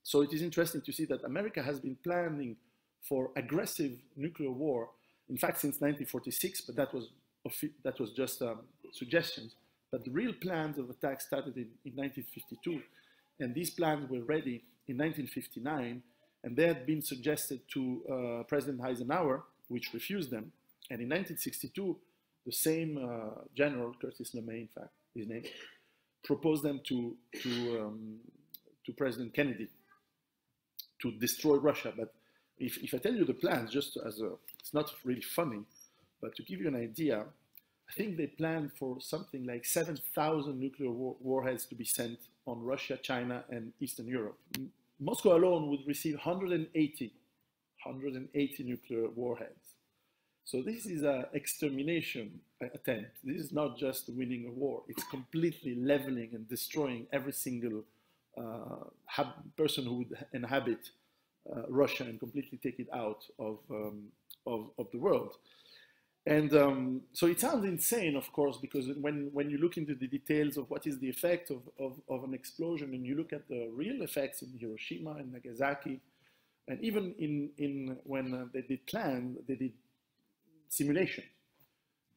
So it is interesting to see that America has been planning for aggressive nuclear war, in fact, since 1946, but that was just suggestions. But the real plans of attack started in 1952, and these plans were ready in 1959, and they had been suggested to President Eisenhower, which refused them. And in 1962, the same general, Curtis LeMay, in fact, his name, proposed them to President Kennedy to destroy Russia. But if I tell you the plans, just as a, it's not really funny, but to give you an idea, I think they planned for something like 7,000 nuclear warheads to be sent on Russia, China, and Eastern Europe. Moscow alone would receive 180 nuclear warheads. So this is an extermination attempt. This is not just winning a war. It's completely leveling and destroying every single person who would inhabit Russia and completely take it out of the world. And so it sounds insane, of course, because when you look into the details of what is the effect of an explosion, and you look at the real effects in Hiroshima and Nagasaki, and even when they did plan, they did simulation.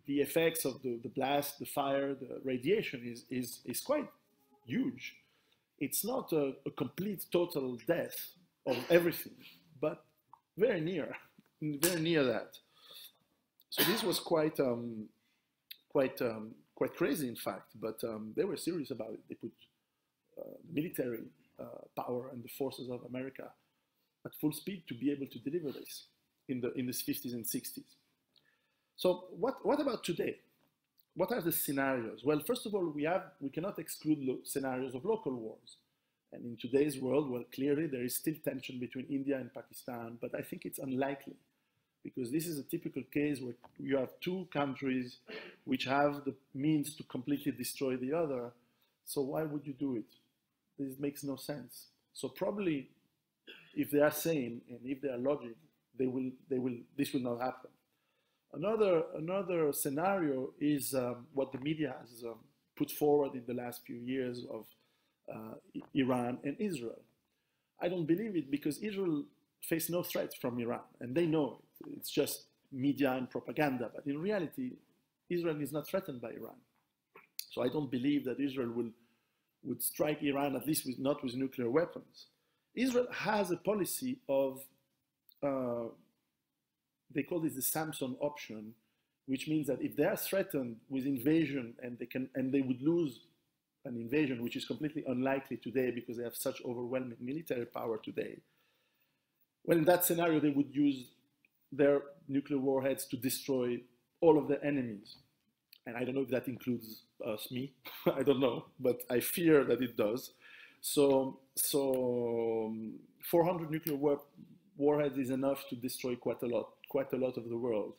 The effects of the blast, the fire, the radiation is quite huge. It's not a complete total death of everything, but very near that. So this was quite crazy, in fact. But they were serious about it. They put military power and the forces of America at full speed to be able to deliver this in the 50s and 60s. So what about today? What are the scenarios? Well, first of all, we cannot exclude scenarios of local wars. And in today's world, well, clearly there is still tension between India and Pakistan, but I think it's unlikely, because this is a typical case where you have two countries which have the means to completely destroy the other. So why would you do it? This makes no sense. So probably, if they are sane and if they are logic, this will not happen. Another scenario is what the media has put forward in the last few years of Iran and Israel. I don't believe it, because Israel face no threats from Iran, and they know it. It's just media and propaganda, but in reality, Israel is not threatened by Iran. So I don't believe that Israel would strike Iran, at least not with nuclear weapons. Israel has a policy of, they call this the Samson option, which means that if they are threatened with invasion and they would lose an invasion, which is completely unlikely today because they have such overwhelming military power today, well, in that scenario, they would use their nuclear warheads to destroy all of their enemies. And I don't know if that includes me, I don't know, but I fear that it does. So 400 nuclear warheads is enough to destroy quite a lot of the world.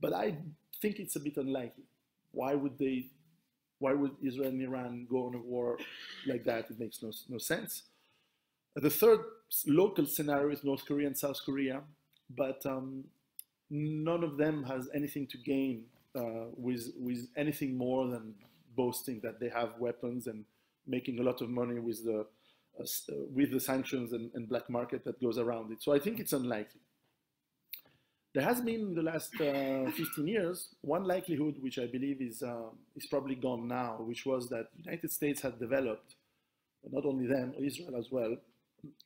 But I think it's a bit unlikely. Why would Israel and Iran go on a war like that? It makes no sense. The third local scenario is North Korea and South Korea, but none of them has anything to gain with anything more than boasting that they have weapons and making a lot of money with the sanctions and black market that goes around it. So I think it's unlikely. There has been in the last 15 years one likelihood, which I believe is probably gone now, which was that the United States had developed, not only them, Israel as well,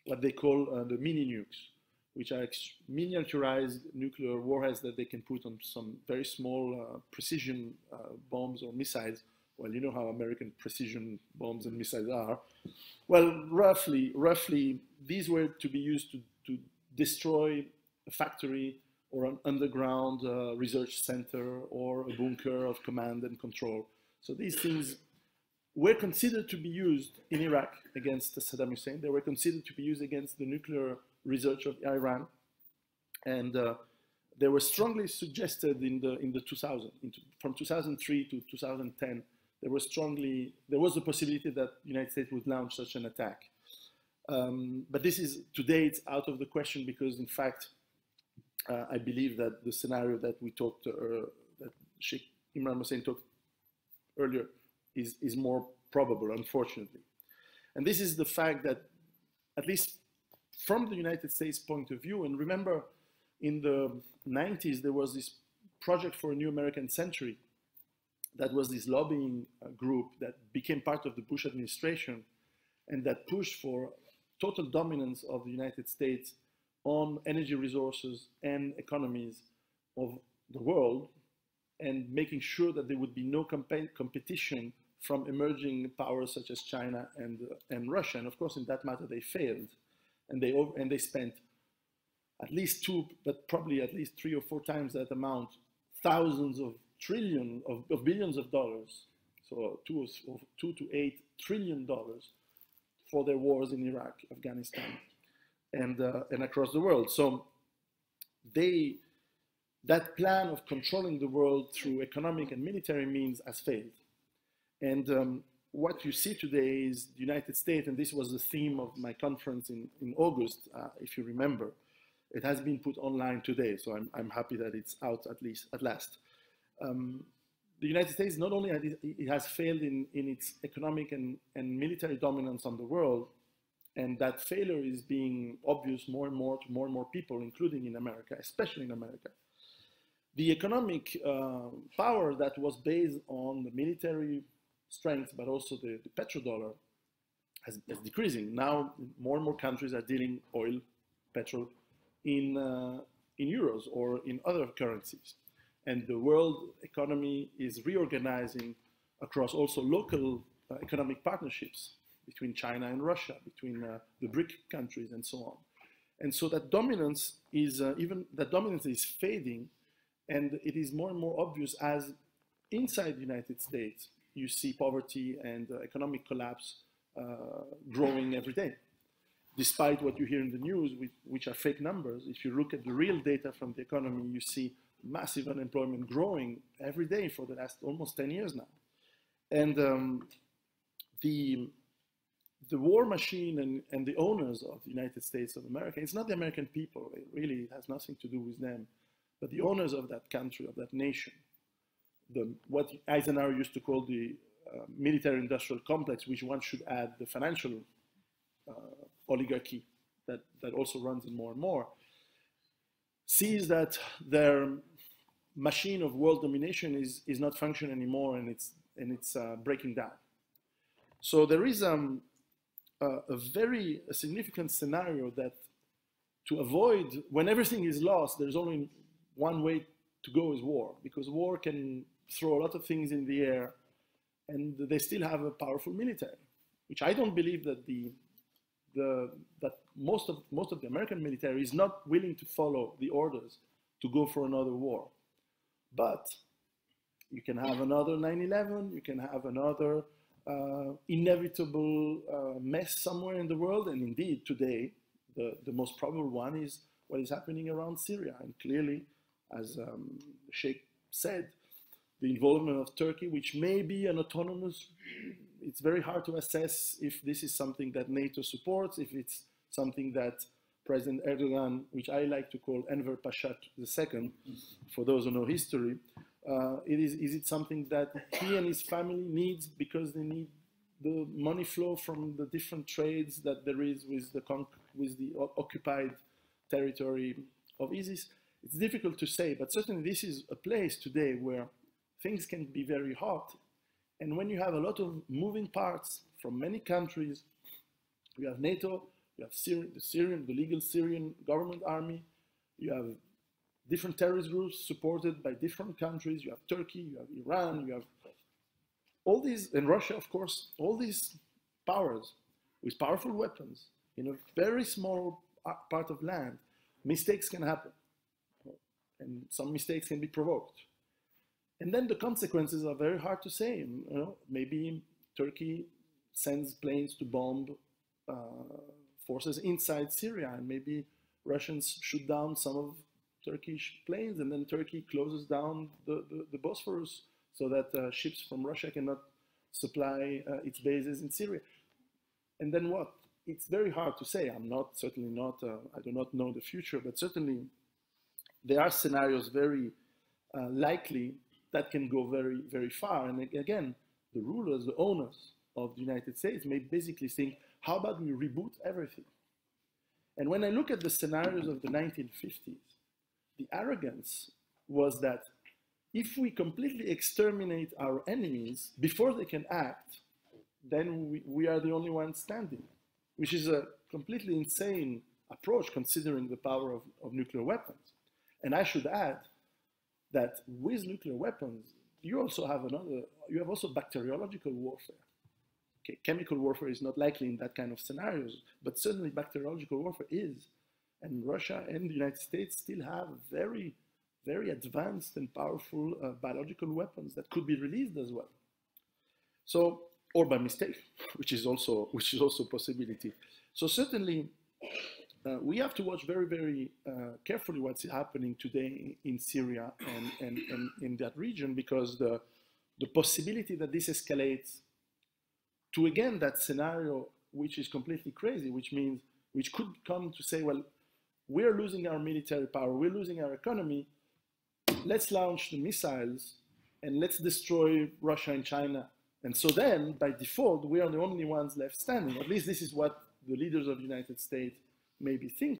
what they call the mini nukes, which are miniaturized nuclear warheads that they can put on some very small precision bombs or missiles. Well, you know how American precision bombs and missiles are. Well, roughly, these were to be used to destroy a factory or an underground research center or a bunker of command and control. So these things were considered to be used in Iraq against Saddam Hussein. They were considered to be used against the nuclear research of Iran. And they were strongly suggested in the 2000s, from 2003 to 2010, there was the possibility that the United States would launch such an attack. But today it's out of the question, because in fact, I believe that the scenario that we talked, that Sheikh Imran Hussein talked earlier, is more probable, unfortunately. And this is the fact that, at least from the United States point of view, and remember in the 90s, there was this Project for a New American Century that was this lobbying group that became part of the Bush administration and that pushed for total dominance of the United States on energy resources and economies of the world, and making sure that there would be no competition from emerging powers such as China and Russia. And of course, in that matter, they failed. And they spent at least two, but probably at least 3 or 4 times that amount, thousands of trillions of billions of dollars, so $2 to $8 trillion for their wars in Iraq, Afghanistan, and across the world. So that plan of controlling the world through economic and military means has failed. And what you see today is the United States, and this was the theme of my conference in August, if you remember. It has been put online today, so I'm happy that it's out at last. The United States, not only it has failed in its economic and military dominance on the world, and that failure is being obvious more and more to more and more people, including in America, especially in America. The economic power that was based on the military strength, but also the petrodollar, is decreasing. Now, more and more countries are dealing oil, petrol, in euros or in other currencies. And the world economy is reorganizing across also local economic partnerships between China and Russia, between the BRIC countries and so on. And so that dominance is fading, and it is more and more obvious as inside the United States, you see poverty and economic collapse growing every day. Despite what you hear in the news, which are fake numbers, if you look at the real data from the economy, you see massive unemployment growing every day for the last almost 10 years now. And the war machine and the owners of the United States of America, it's not the American people, it has nothing to do with them, but the owners of that country, of that nation, what Eisenhower used to call the military-industrial complex, which one should add the financial oligarchy that also runs in more and more, sees that their machine of world domination is not functioning anymore, and it's breaking down. So there is a very significant scenario that to avoid, when everything is lost, there's only one way to go is war, because war can throw a lot of things in the air, and they still have a powerful military, which I don't believe that that most of the American military is not willing to follow the orders to go for another war. But you can have another 9/11, you can have another inevitable mess somewhere in the world, and indeed today the most probable one is what is happening around Syria. And clearly, as Sheikh said, the involvement of Turkey, which may be an autonomous, it's very hard to assess if this is something that NATO supports, if it's something that President Erdogan, which I like to call Enver Pasha II, for those who know history, is it something that he and his family needs because they need the money flow from the different trades that there is with the occupied territory of ISIS? It's difficult to say, but certainly this is a place today where things can be very hot. And when you have a lot of moving parts from many countries, you have NATO, you have the legal Syrian government army, you have different terrorist groups supported by different countries, you have Turkey, you have Iran, you have all these, and Russia, of course, all these powers with powerful weapons in a very small part of land. Mistakes can happen, and some mistakes can be provoked. And then the consequences are very hard to say. Maybe Turkey sends planes to bomb forces inside Syria, and maybe Russians shoot down some of Turkish planes, and then Turkey closes down the Bosphorus so that ships from Russia cannot supply its bases in Syria. And then what? It's very hard to say. I do not know the future, but certainly there are scenarios very likely that can go very, very far. And again, the rulers, the owners of the United States may basically think, how about we reboot everything? And when I look at the scenarios of the 1950s, the arrogance was that if we completely exterminate our enemies before they can act, then we are the only ones standing, which is a completely insane approach considering the power of nuclear weapons. And I should add that with nuclear weapons, you have also bacteriological warfare. Okay, chemical warfare is not likely in that kind of scenarios, but certainly bacteriological warfare is. And Russia and the United States still have very, very advanced and powerful biological weapons that could be released as well. So, or by mistake, which is also a possibility. So certainly, we have to watch very, very carefully what's happening today in Syria and in that region, because the possibility that this escalates to, again, that scenario, which is completely crazy, which could come to say, well, we're losing our military power, we're losing our economy, let's launch the missiles and let's destroy Russia and China. And so then, by default, we are the only ones left standing. At least this is what the leaders of the United States maybe think.